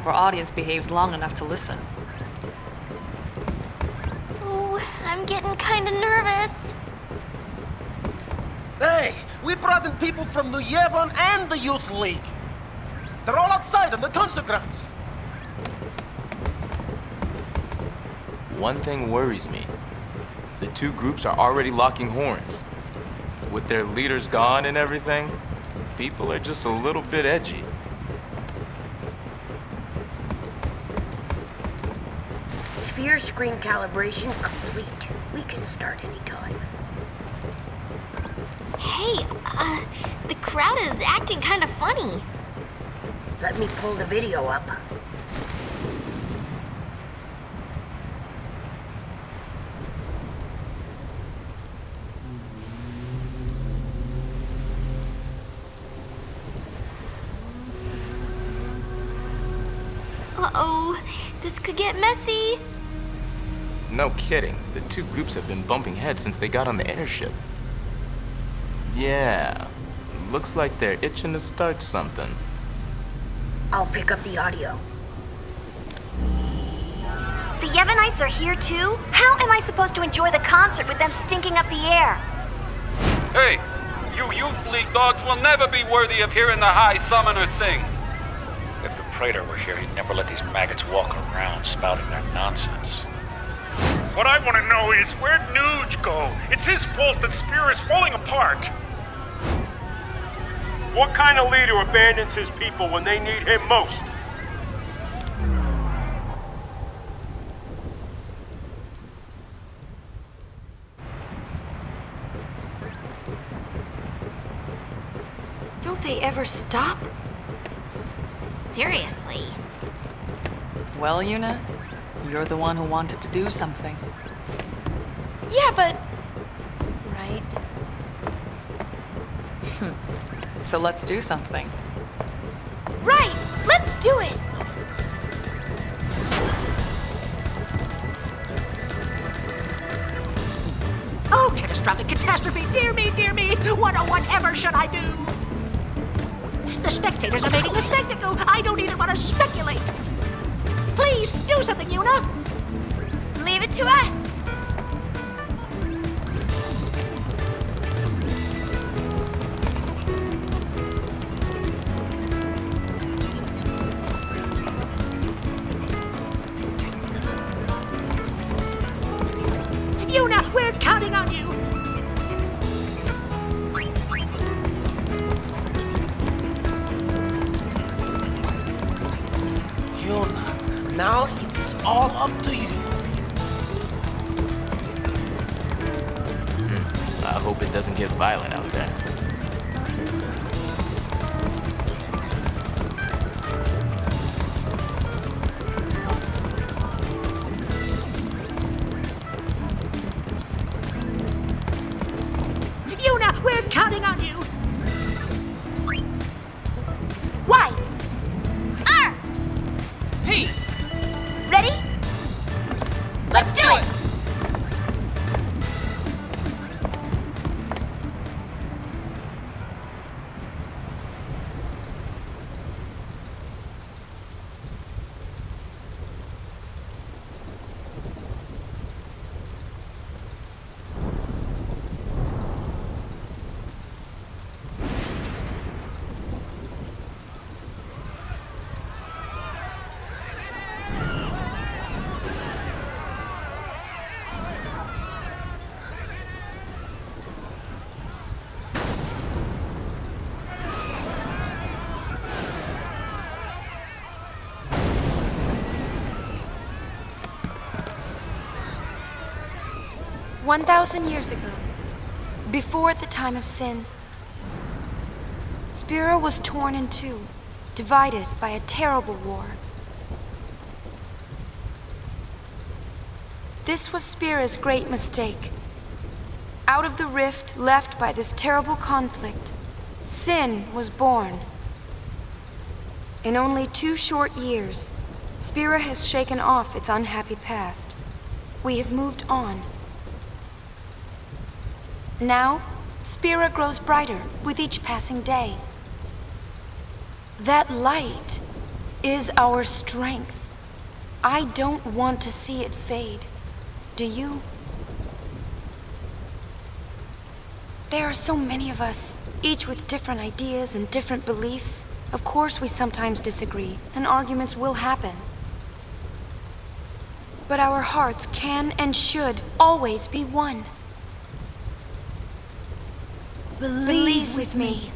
hope our audience behaves long enough to listen. Ooh, I'm getting kinda nervous. Hey, we brought in people from New Yevon and the Youth League. They're all outside on the concert grounds. One thing worries me. The two groups are already locking horns. With their leaders gone and everything, people are just a little bit edgy. Sphere screen calibration complete. We can start anytime. Hey, the crowd is acting kinda funny. Let me pull the video up. Uh-oh, this could get messy. No kidding. The two groups have been bumping heads since they got on the airship. Yeah, looks like they're itching to start something. I'll pick up the audio. The Yevonites are here too? How am I supposed to enjoy the concert with them stinking up the air? Hey, you Youth League dogs will never be worthy of hearing the High Summoner sing. If the Praetor were here, he'd never let these maggots walk around spouting their nonsense. What I want to know is, where'd Nuge go? It's his fault that Spear is falling apart. What kind of leader abandons his people when they need him most? Don't they ever stop? Seriously. Well, Yuna, you're the one who wanted to do something. Yeah, but... Right? So let's do something. Right! Let's do it! Oh, catastrophic catastrophe! Dear me, dear me! What or whatever should I do? The spectators are making a spectacle! I don't even want to speculate! Please, do something, Yuna! Leave it to us. Yuna, we're counting on you! Yuna, now it is all up to you. I hope it doesn't get violent out there. Yuna, we're counting on you! Why? Hey! Ready? Let's do it! "1,000 years ago, before the time of sin, Spira was torn in two, divided by a terrible war. This was Spira's great mistake. Out of the rift left by this terrible conflict, sin was born. In only 2 short years, Spira has shaken off its unhappy past. We have moved on. Now, Spira grows brighter with each passing day. That light is our strength. I don't want to see it fade. Do you? There are so many of us, each with different ideas and different beliefs. Of course we sometimes disagree, and arguments will happen. But our hearts can and should always be one. Believe with me.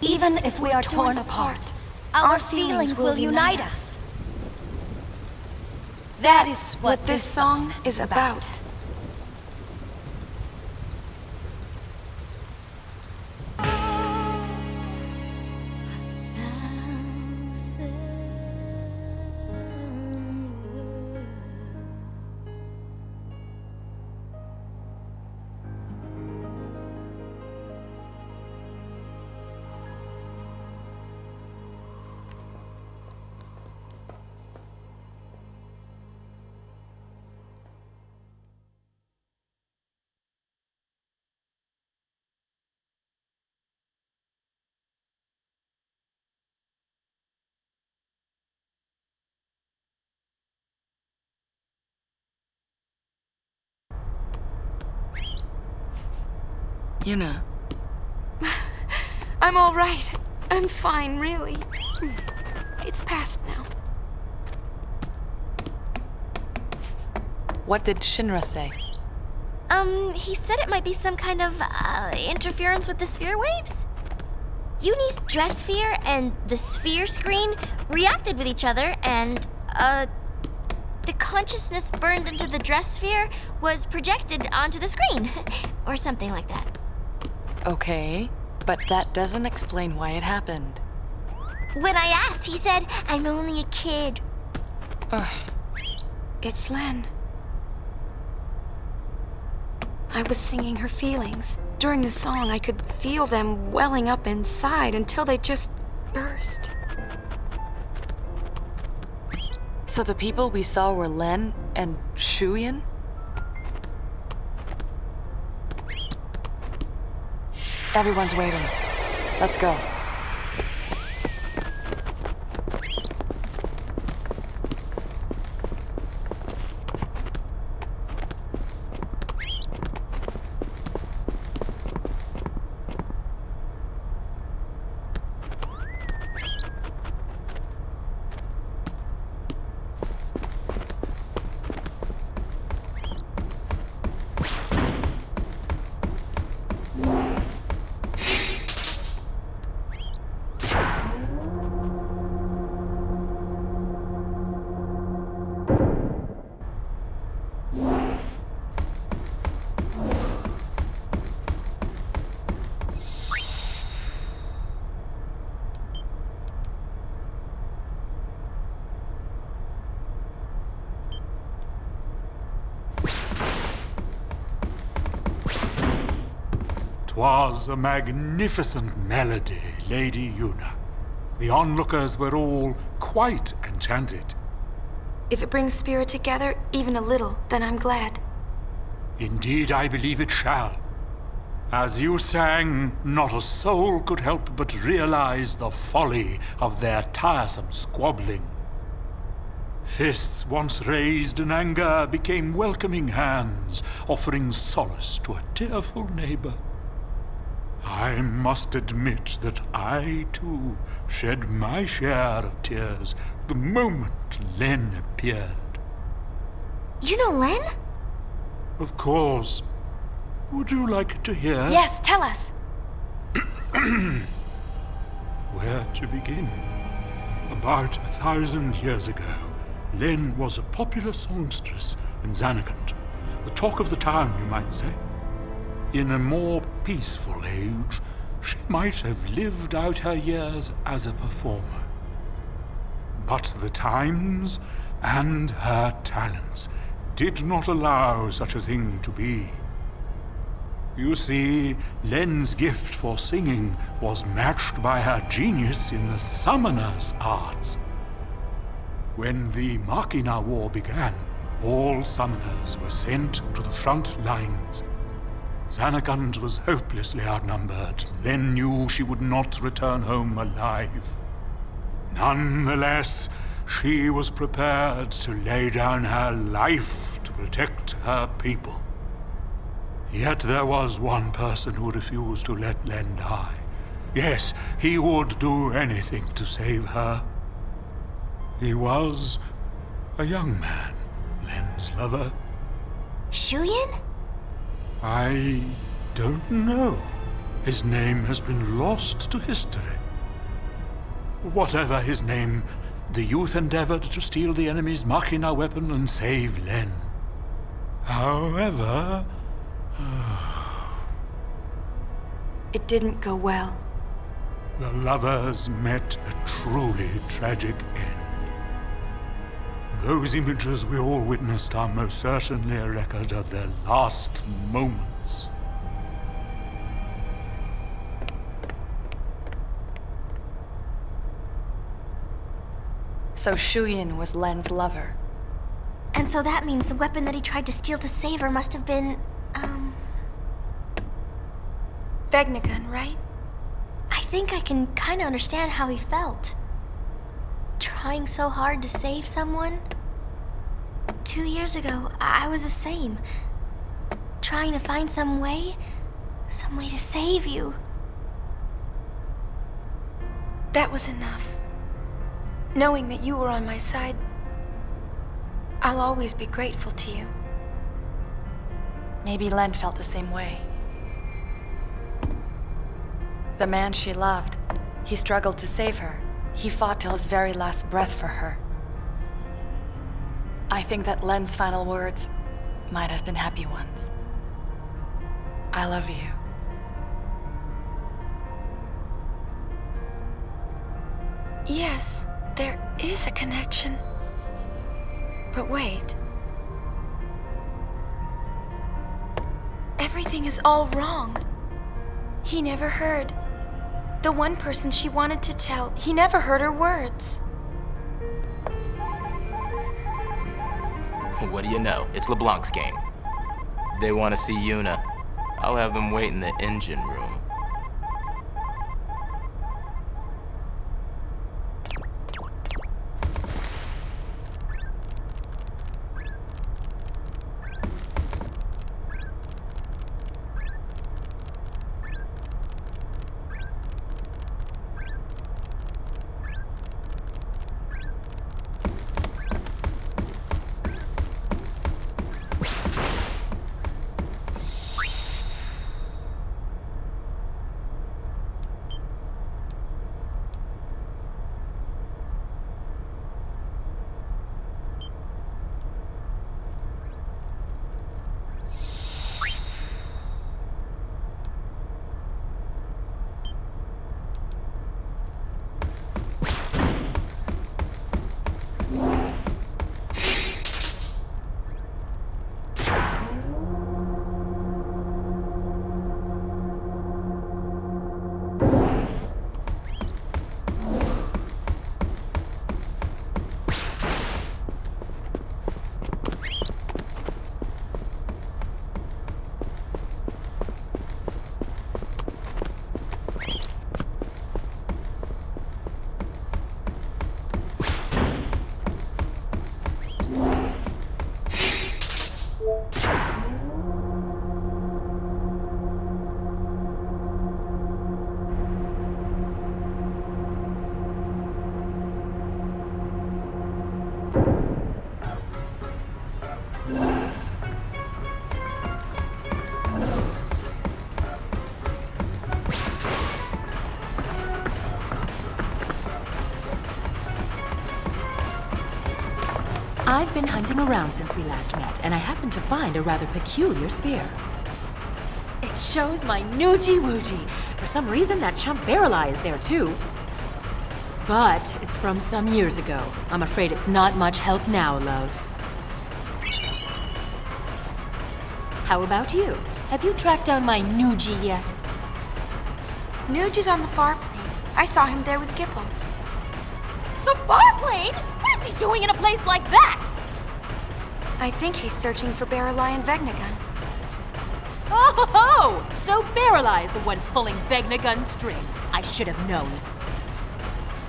Even if we are torn apart, our feelings will unite us. That is what this song is about. Yuna. I'm all right. I'm fine, really. It's past now. What did Shinra say? He said it might be some kind of, interference with the sphere waves? Yunie's dress sphere and the sphere screen reacted with each other, and, the consciousness burned into the dress sphere was projected onto the screen. Or something like that. Okay, but that doesn't explain why it happened. When I asked, he said, I'm only a kid. Ugh. It's Len. I was singing her feelings. During the song, I could feel them welling up inside until they just burst. So the people we saw were Len and Shuyan? Everyone's waiting. Let's go. "'Twas a magnificent melody, Lady Yuna. The onlookers were all quite enchanted. If it brings spirit together, even a little, then I'm glad. Indeed, I believe it shall. As you sang, not a soul could help but realize the folly of their tiresome squabbling. Fists once raised in anger became welcoming hands, offering solace to a tearful neighbor. I must admit that I, too, shed my share of tears the moment Len appeared. You know Len? Of course. Would you like to hear? Yes, tell us. Where to begin? About 1,000 years ago, Len was a popular songstress in Xanakant, the talk of the town, you might say. In a more peaceful age, she might have lived out her years as a performer. But the times and her talents did not allow such a thing to be. You see, Len's gift for singing was matched by her genius in the summoner's arts. When the Machina War began, all summoners were sent to the front lines. Zanarkand was hopelessly outnumbered. Len knew she would not return home alive. Nonetheless, she was prepared to lay down her life to protect her people. Yet there was one person who refused to let Len die. Yes, he would do anything to save her. He was a young man, Len's lover. Shuyin? I don't know. His name has been lost to history. Whatever his name, the youth endeavored to steal the enemy's Machina weapon and save Len. However... It didn't go well. the lovers met a truly tragic end. Those images we all witnessed are most certainly a record of their last moments. So Shuyin was Len's lover. And so that means the weapon that he tried to steal to save her must have been, Vegnagun, right? I think I can kinda understand how he felt. Trying so hard to save someone. 2 years ago, I was the same. Trying to find some way to save you. That was enough. Knowing that you were on my side, I'll always be grateful to you. Maybe Len felt the same way. The man she loved, he struggled to save her. He fought till his very last breath for her. I think that Len's final words might have been happy ones. I love you. Yes, there is a connection. But wait. Everything is all wrong. He never heard. The one person she wanted to tell, he never heard her words. What do you know? It's LeBlanc's game. They want to see Yuna. I'll have them wait in the engine room. I've been hunting around since we last met, and I happened to find a rather peculiar sphere. It shows my Noogie-Woogie. For some reason, that chump Barrel Eye is there too. But it's from some years ago. I'm afraid it's not much help now, loves. How about you? Have you tracked down my Noogie yet? Nuge is on the far plane. I saw him there with Gipple. The far plane? What is he doing in a place like that? I think he's searching for Barrel Eye and Vegnagun. Oh, so Barreli is the one pulling Vegna gun strings. I should have known.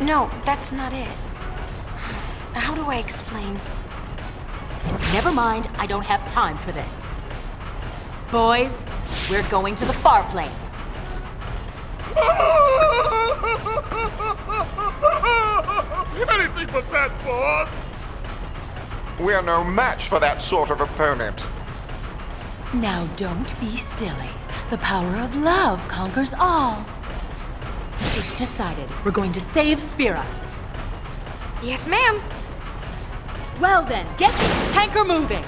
No, that's not it. How do I explain? Never mind, I don't have time for this. Boys, we're going to the far plane. Anything but that, boss! We're no match for that sort of opponent. Now don't be silly. The power of love conquers all. It's decided. We're going to save Spira. Yes, ma'am. Well then, get this tanker moving.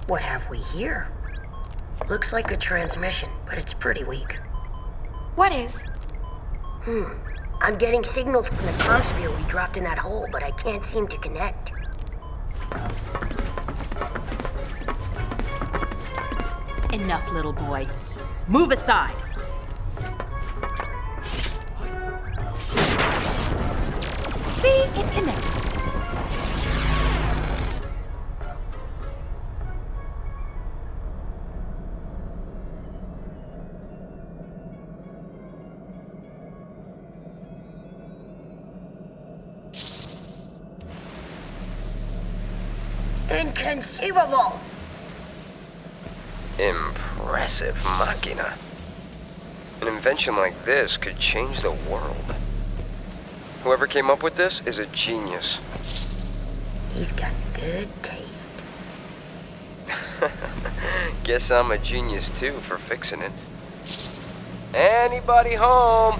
What have we here? Looks like a transmission, but it's pretty weak. What is? I'm getting signals from the comm sphere we dropped in that hole, but I can't seem to connect. Enough, little boy. Move aside. See? It connected. Inconceivable! Impressive machina. An invention like this could change the world. Whoever came up with this is a genius. He's got good taste. Guess I'm a genius too for fixing it. Anybody home?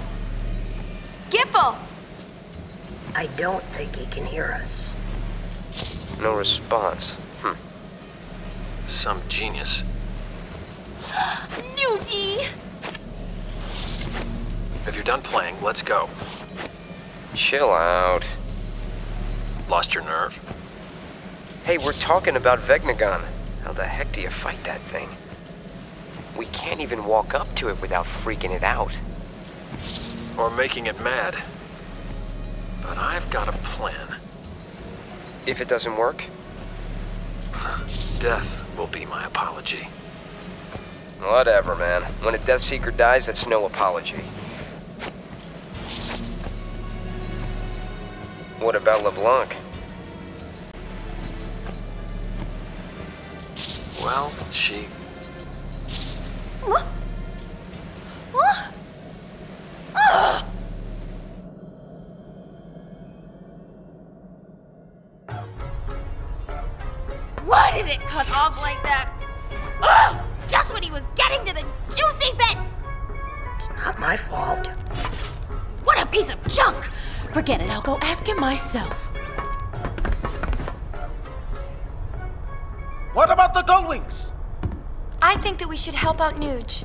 Gipple! I don't think he can hear us. No response. Some genius. Nuji! If you're done playing, let's go. Chill out. Lost your nerve? Hey, we're talking about Vegnagon. How the heck do you fight that thing? We can't even walk up to it without freaking it out. Or making it mad. But I've got a plan. If it doesn't work? Death will be my apology. Whatever, man. When a Death Seeker dies, that's no apology. What about LeBlanc? Well, she... What? What? Ugh. Why did it cut off like that? Ugh! Just when he was getting to the juicy bits! It's not my fault. What a piece of junk! Forget it, I'll go ask him myself. What about the Gullwings? I think that we should help out Nuge.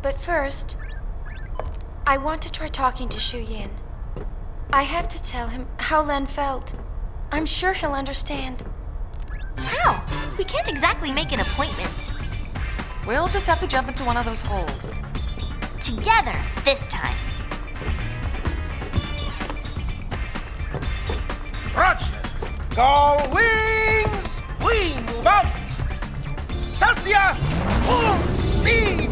But first, I want to try talking to Shu Yin. I have to tell him how Len felt. I'm sure he'll understand. How? We can't exactly make an appointment. We'll just have to jump into one of those holes. Together, this time. Roger. Gull wings. We move out. Celsius. Full speed.